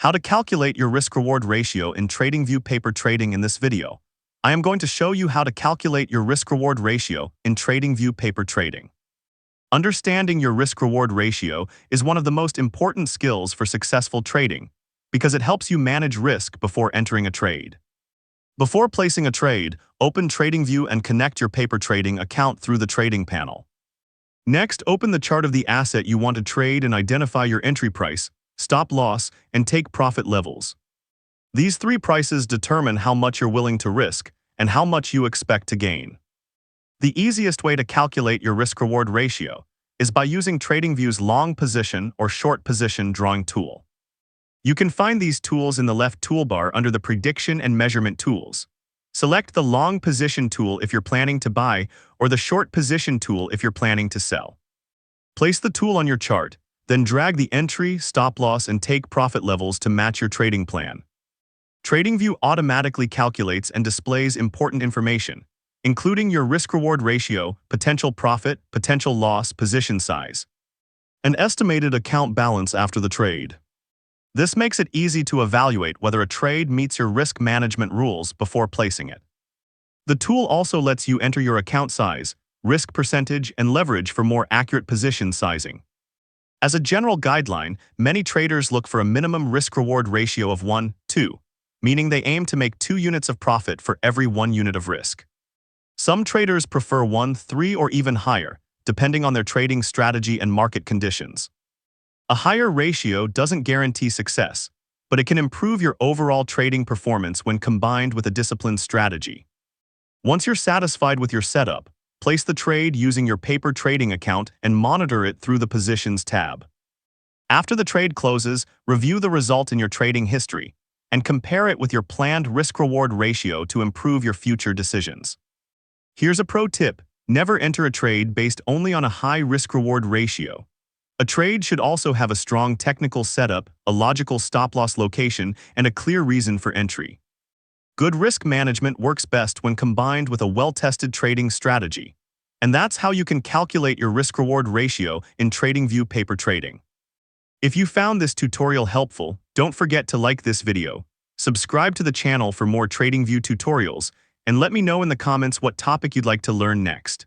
How to calculate your risk-reward ratio in TradingView paper trading. In this video, I am going to show you how to calculate your risk-reward ratio in TradingView paper trading. Understanding your risk-reward ratio is one of the most important skills for successful trading because it helps you manage risk before entering a trade. Before placing a trade, open TradingView and connect your paper trading account through the trading panel. Next, open the chart of the asset you want to trade and identify your entry price, stop loss, and take profit levels. These three prices determine how much you're willing to risk and how much you expect to gain. The easiest way to calculate your risk-reward ratio is by using TradingView's long position or short position drawing tool. You can find these tools in the left toolbar under the Prediction and Measurement tools. Select the long position tool if you're planning to buy or the short position tool if you're planning to sell. Place the tool on your chart, then drag the entry, stop loss, and take profit levels to match your trading plan. TradingView automatically calculates and displays important information, including your risk-reward ratio, potential profit, potential loss, position size, and estimated account balance after the trade. This makes it easy to evaluate whether a trade meets your risk management rules before placing it. The tool also lets you enter your account size, risk percentage, and leverage for more accurate position sizing. As a general guideline, many traders look for a minimum risk-reward ratio of 1:2, meaning they aim to make 2 units of profit for every 1 unit of risk. Some traders prefer 1:3 or even higher, depending on their trading strategy and market conditions. A higher ratio doesn't guarantee success, but it can improve your overall trading performance when combined with a disciplined strategy. Once you're satisfied with your setup, place the trade using your paper trading account and monitor it through the Positions tab. After the trade closes, review the result in your trading history and compare it with your planned risk-reward ratio to improve your future decisions. Here's a pro tip: never enter a trade based only on a high risk-reward ratio. A trade should also have a strong technical setup, a logical stop-loss location, and a clear reason for entry. Good risk management works best when combined with a well-tested trading strategy. And that's how you can calculate your risk-reward ratio in TradingView paper trading. If you found this tutorial helpful, don't forget to like this video, subscribe to the channel for more TradingView tutorials, and let me know in the comments what topic you'd like to learn next.